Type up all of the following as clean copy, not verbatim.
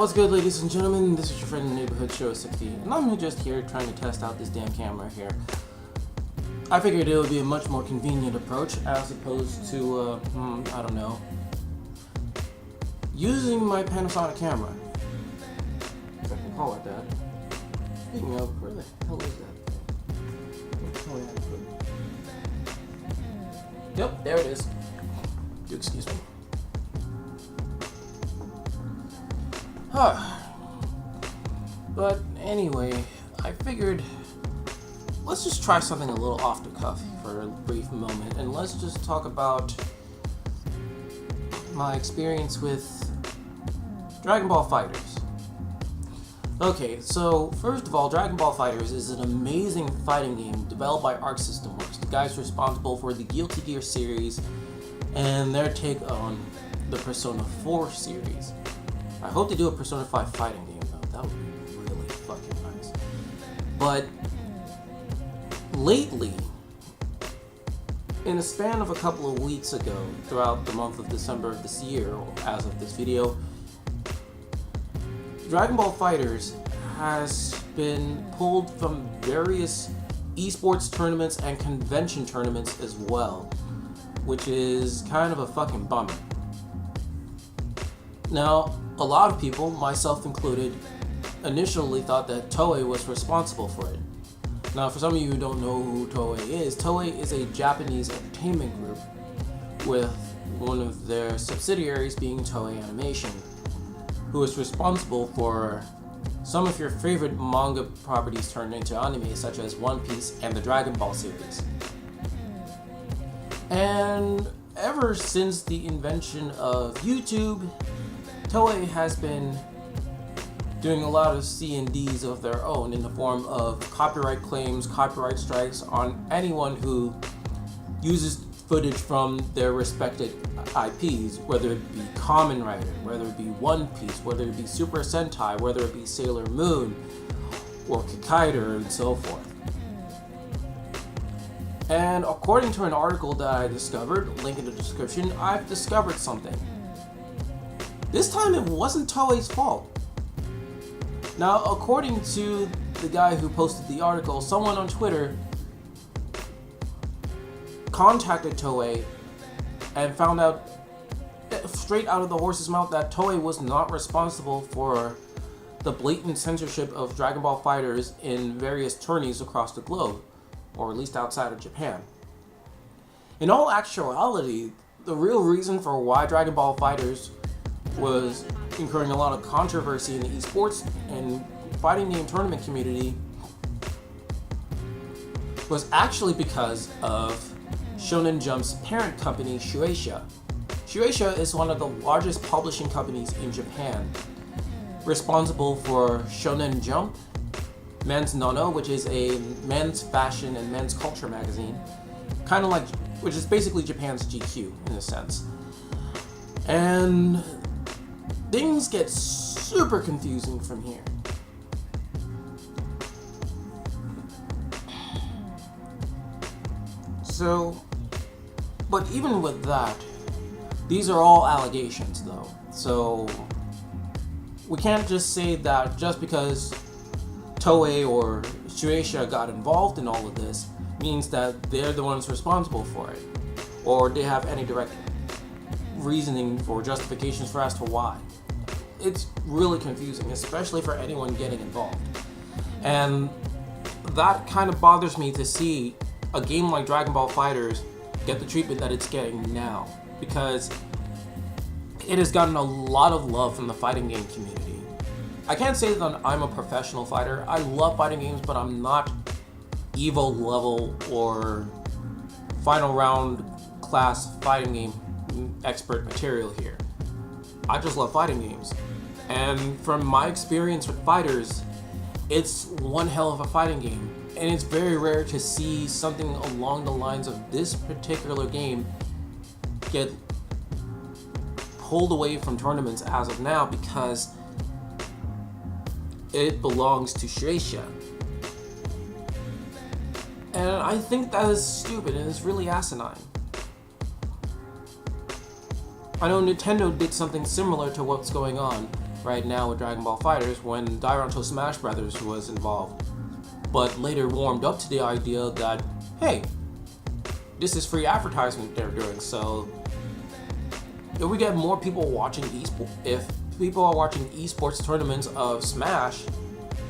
What's good, ladies and gentlemen? This is your friend in the neighborhood, Showa60, and I'm just here trying to test out this damn camera here. I figured it would be a much more convenient approach as opposed to, I don't know, using my Panasonic camera, if I can call it that. Speaking of, where the hell is that thing? Yep, there it is. Excuse me. But anyway, I figured let's just try something a little off the cuff for a brief moment, and let's just talk about my experience with Dragon Ball FighterZ. Okay, so first of all, Dragon Ball FighterZ is an amazing fighting game developed by Arc System Works, the guys responsible for the Guilty Gear series and their take on the Persona 4 series. I hope they do a Persona 5 fighting game though, that would be really fucking nice. But lately, in a span of a couple of weeks ago, throughout the month of December of this year, as of this video, Dragon Ball FighterZ has been pulled from various esports tournaments and convention tournaments as well, which is kind of a fucking bummer. Now, a lot of people, myself included, initially thought that Toei was responsible for it. Now, for some of you who don't know who Toei is a Japanese entertainment group with one of their subsidiaries being Toei Animation, who is responsible for some of your favorite manga properties turned into anime, such as One Piece and the Dragon Ball series. And ever since the invention of YouTube, Toei has been doing a lot of C&Ds of their own in the form of copyright claims, copyright strikes on anyone who uses footage from their respected IPs, whether it be Kamen Rider, whether it be One Piece, whether it be Super Sentai, whether it be Sailor Moon, or Kikaider, and so forth. And according to an article that I discovered, link in the description, I've discovered something. This time it wasn't Toei's fault. Now, according to the guy who posted the article, someone on Twitter contacted Toei and found out straight out of the horse's mouth that Toei was not responsible for the blatant censorship of Dragon Ball FighterZ in various tourneys across the globe, or at least outside of Japan. In all actuality, the real reason for why Dragon Ball FighterZ was incurring a lot of controversy in the esports and fighting game tournament community was actually because of Shonen Jump's parent company, Shueisha. Shueisha is one of the largest publishing companies in Japan, responsible for Shonen Jump, Men's Nono, which is a men's fashion and men's culture magazine, kind of like, which is basically Japan's GQ in a sense. And things get super confusing from here. So, but even with that, these are all allegations though. So, we can't just say that just because Toei or Shueisha got involved in all of this means that they're the ones responsible for it, or they have any direct reasoning for justifications for as to why. It's really confusing, especially for anyone getting involved. And that kind of bothers me to see a game like Dragon Ball FighterZ get the treatment that it's getting now, because it has gotten a lot of love from the fighting game community. I can't say that I'm a professional fighter. I love fighting games, but I'm not EVO level or final round class fighting game expert material here. I just love fighting games. And from my experience with FighterZ, it's one hell of a fighting game. And it's very rare to see something along the lines of this particular game get pulled away from tournaments as of now, because it belongs to Shueisha. And I think that is stupid and it's really asinine. I know Nintendo did something similar to what's going on right now with Dragon Ball FighterZ when Dairanto Smash Brothers was involved, but later warmed up to the idea that, hey, this is free advertisement they're doing, so if we get more people watching if people are watching esports tournaments of Smash,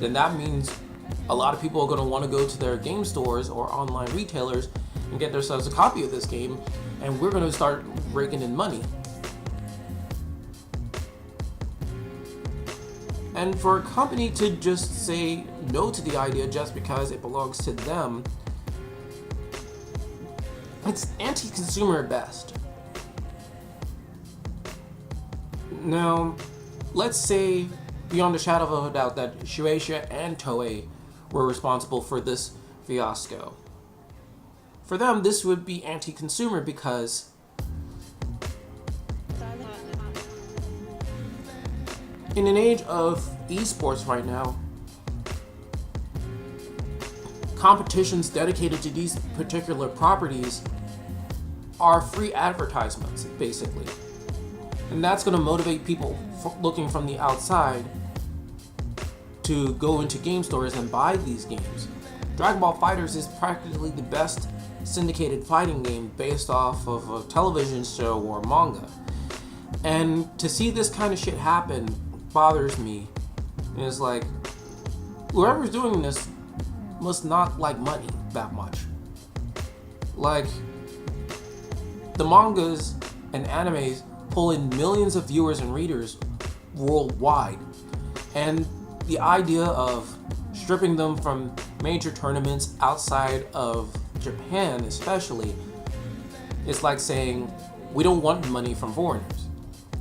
then that means a lot of people are going to want to go to their game stores or online retailers and get themselves a copy of this game, and we're going to start raking in money. And for a company to just say no to the idea just because it belongs to them, it's anti-consumer at best. Now, let's say beyond a shadow of a doubt that Shueisha and Toei were responsible for this fiasco. For them, this would be anti-consumer because in an age of esports right now, competitions dedicated to these particular properties are free advertisements, basically. And that's going to motivate people looking from the outside to go into game stores and buy these games. Dragon Ball FighterZ is practically the best syndicated fighting game based off of a television show or manga. And to see this kind of shit happen bothers me. It's like, whoever's doing this must not like money that much. Like, the mangas and animes pull in millions of viewers and readers worldwide, and the idea of stripping them from major tournaments outside of Japan especially is like saying we don't want money from foreigners,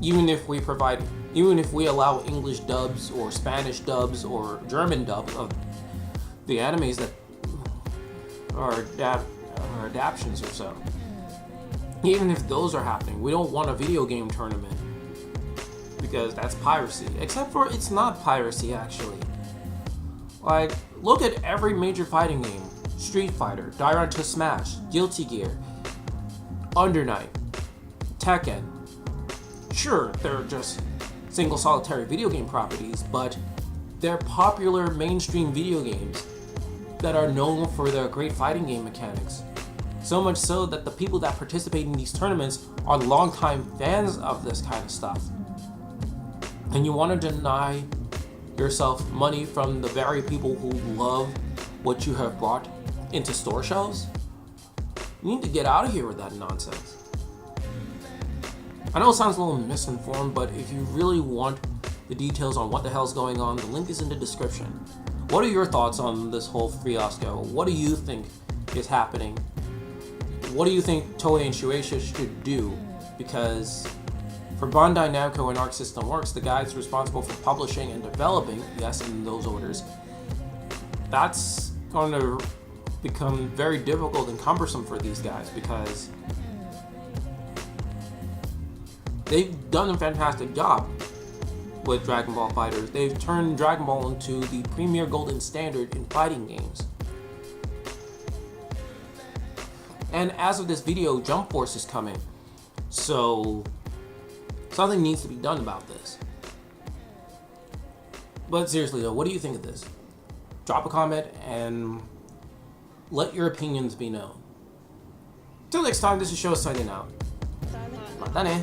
even if we allow English dubs or Spanish dubs or German dubs of the animes that are adaptations or so. Even if those are happening, we don't want a video game tournament because that's piracy. Except for it's not piracy, actually. Like, look at every major fighting game: Street Fighter, Dairanto Smash, Guilty Gear, Under Night, Tekken. Sure, they're just single solitary video game properties, but they're popular mainstream video games that are known for their great fighting game mechanics. So much so that the people that participate in these tournaments are longtime fans of this kind of stuff. And you want to deny yourself money from the very people who love what you have brought into store shelves? You need to get out of here with that nonsense. I know it sounds a little misinformed, but if you really want the details on what the hell's going on, the link is in the description. What are your thoughts on this whole fiasco? What do you think is happening? What do you think Toei and Shueisha should do? Because for BandaiNamco and Arc System Works, the guys responsible for publishing and developing, yes, in those orders, that's going to become very difficult and cumbersome for these guys because they've done a fantastic job with Dragon Ball FighterZ. They've turned Dragon Ball into the premier golden standard in fighting games. And as of this video, Jump Force is coming, so something needs to be done about this. But seriously though, what do you think of this? Drop a comment and let your opinions be known. Till next time, this is Showa signing out. Mata ne!